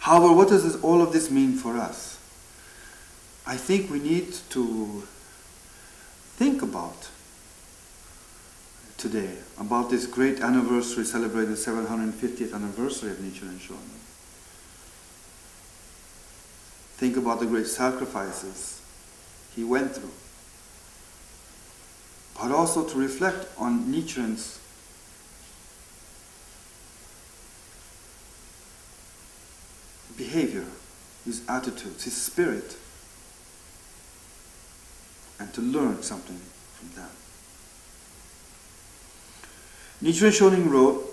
However, what does all of this mean for us? I think we need to think about today, about this great anniversary, celebrating the 750th anniversary of Nichiren Shonin. Think about the great sacrifices he went through. But also to reflect on Nichiren's behavior, his attitudes, his spirit, and to learn something from them. Nichiren Shonin wrote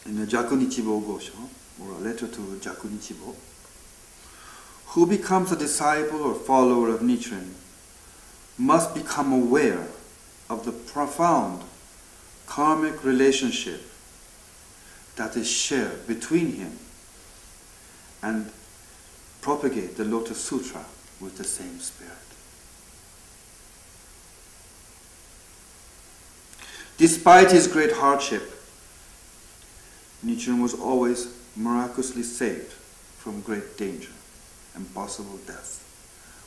in the Jaku Nichibo Gosho, or a letter to Jaku Nichibo, who becomes a disciple or follower of Nichiren must become aware of the profound karmic relationship that is shared between him and propagate the Lotus Sutra with the same spirit. Despite his great hardship, Nichiren was always miraculously saved from great danger and possible death.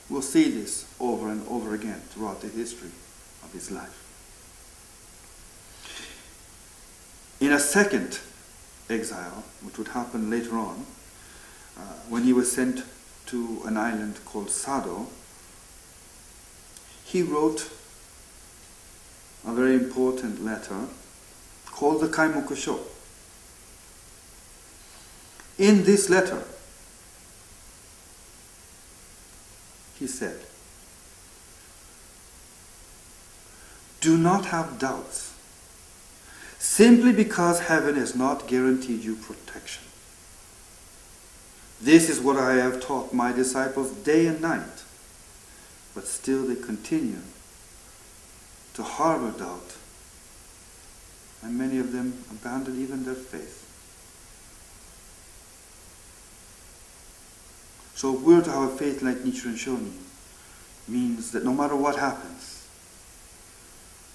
We'll see this over and over again throughout the history of his life. In a second exile, which would happen later on, when he was sent to an island called Sado, he wrote a very important letter called the Kaimoku Sho. In this letter, he said, "Do not have doubts, simply because heaven has not guaranteed you protection. This is what I have taught my disciples day and night, but still they continue to harbor doubt, and many of them abandon even their faith." So if we're to have a faith like Nichiren Shonin, means that no matter what happens,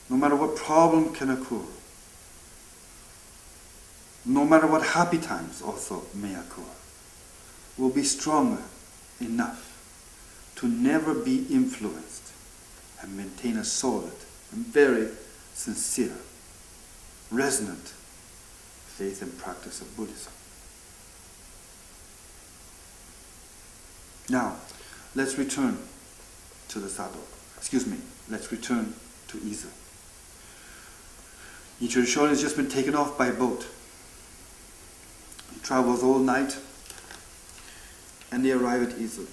no matter what problem can occur, no matter what happy times also may occur, we'll be stronger enough to never be influenced and maintain a solid and very sincere, resonant faith and practice of Buddhism. Now, let's return to the Sado. Let's return to Izu. Nichiren Shonin has just been taken off by boat. He travels all night, and they arrive at Izu.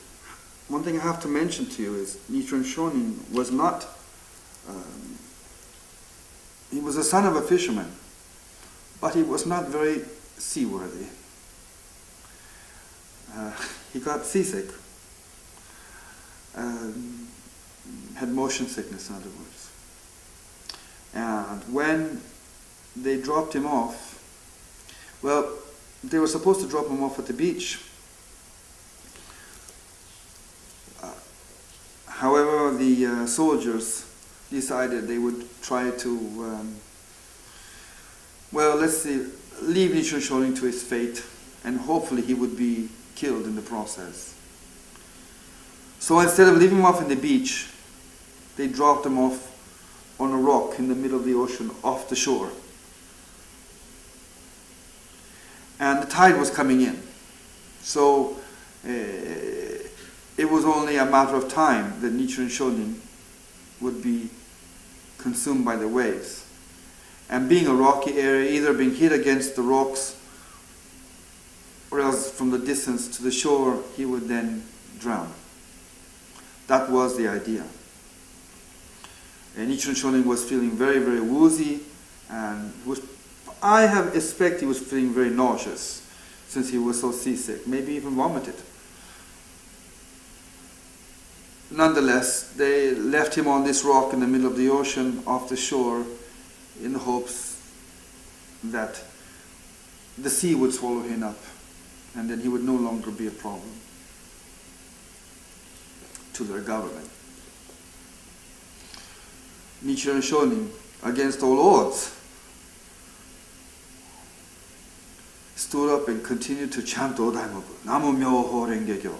One thing I have to mention to you is Nichiren Shonin was not, he was the son of a fisherman, but he was not very seaworthy. He got seasick, had motion sickness in other words. And when they dropped him off, well, they were supposed to drop him off at the beach. However, the soldiers decided they would try to, leave Nichiren Shonin to his fate, and hopefully he would be killed in the process. So instead of leaving him off in the beach, they dropped him off on a rock in the middle of the ocean off the shore. And the tide was coming in. So it was only a matter of time that Nichiren Shonin would be consumed by the waves. And being a rocky area, either being hit against the rocks or else from the distance to the shore, he would then drown. That was the idea. And Nichiren Shonin was feeling very, very woozy, and I have expect he was feeling very nauseous since he was so seasick, maybe even vomited. Nonetheless, they left him on this rock in the middle of the ocean off the shore in the hopes that the sea would swallow him up and then he would no longer be a problem to their government. Nichiren Shonin, against all odds, stood up and continued to chant Odaimoku, Namu Myoho Renge Kyo.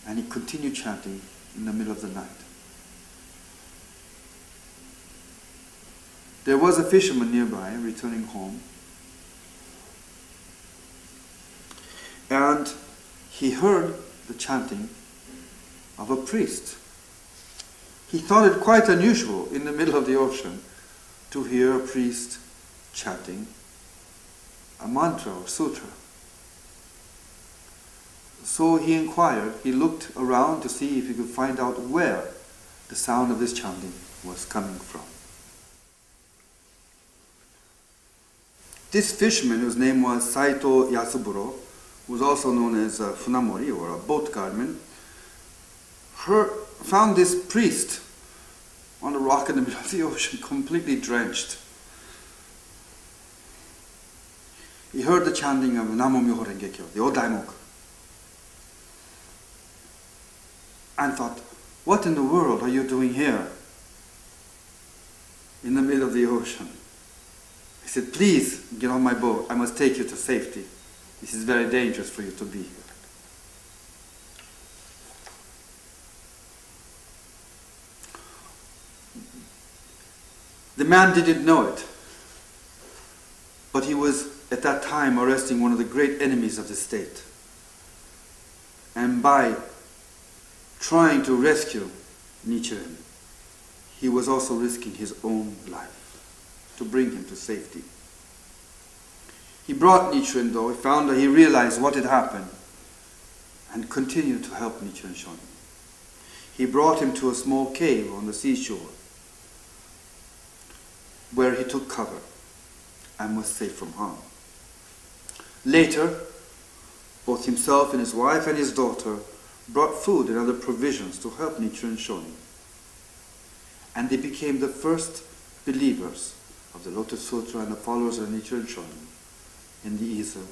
And he continued chanting in the middle of the night. There was a fisherman nearby returning home, and he heard the chanting of a priest. He thought it quite unusual in the middle of the ocean to hear a priest chanting a mantra or sutra. So he inquired, he looked around to see if he could find out where the sound of this chanting was coming from. This fisherman, whose name was Saito Yasuburo, who was also known as Funamori, or a boat guardman, found this priest on a rock in the middle of the ocean, completely drenched. He heard the chanting of Namu Myoho Renge Kyo, the Odaimoku, and thought, what in the world are you doing here in the middle of the ocean? He said, please get on my boat. I must take you to safety. This is very dangerous for you to be here. The man didn't know it, but he was at that time arresting one of the great enemies of the state. And by trying to rescue Nichiren, he was also risking his own life to bring him to safety. He brought Nichiren, though. He realized what had happened and continued to help Nichiren Shonin. He brought him to a small cave on the seashore where he took cover and was safe from harm. Later, both himself and his wife and his daughter brought food and other provisions to help Nichiren Shonin. And they became the first believers of the Lotus Sutra and the followers of Nichiren Shonin in the Izu